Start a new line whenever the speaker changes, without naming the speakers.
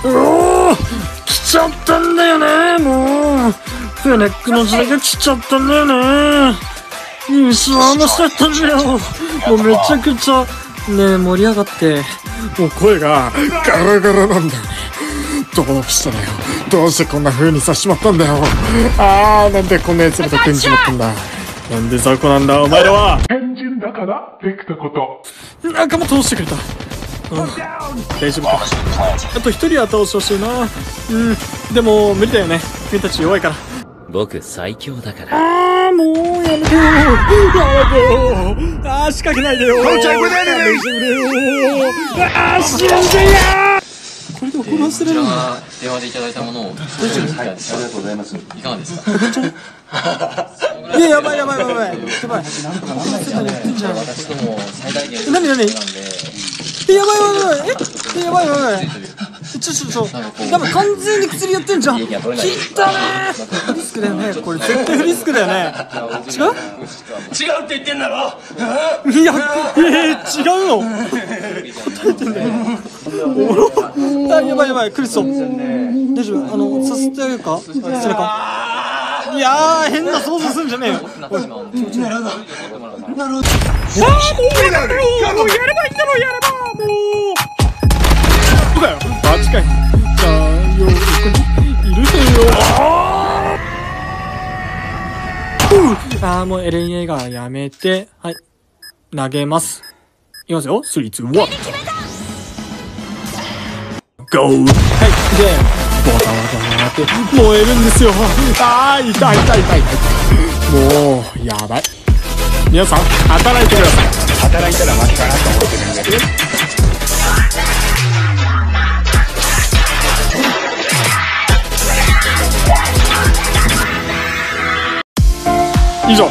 来ちゃったんだよね。もうフェネックの時代が来ちゃったんだよね。スワーの人だったんだよ。もうめちゃくちゃね盛り上がって、もう声がガラガラなんだよね。どうしたのよ。どうしてこんな風にさしまったんだよ。なんでこんな奴らと組んじまったんだ。なんで雑魚なんだお前らは。
変人だからできたこと。
仲間通してくれた。大丈夫か。あと一人は倒してほしいな。でも無理だよね。君たち弱いから。
僕最強だから。
もうやめてよ。仕掛けないでよ。死んでや。これで怒らせれるんだ。
電話でいただいたものを。
はい、ありがとうございます。
いかがですか。
いや、やばい。やばい。
私ども最大限。
何。やばい。多分完全に薬やってんじゃん。切ったね。フリスクだよね。これ絶対フリスクだよね。違うって言ってんだろ。いや、違うの。やばい、クリスト。大丈夫。させてあげるか。背中。いや変な想像するんじゃねえよ。もうやればいいんだろ。もう。そうだよ。近い。じゃあ横にいるよ。もう LNA がやめて、はい、投げます。いきますよ。3、2、1。ゴー。はい。で、ボタボタって燃えるんですよ。痛い。もうやばい。皆さん働いてください。
働いたら負けかなと思ってるんだけど。
以上。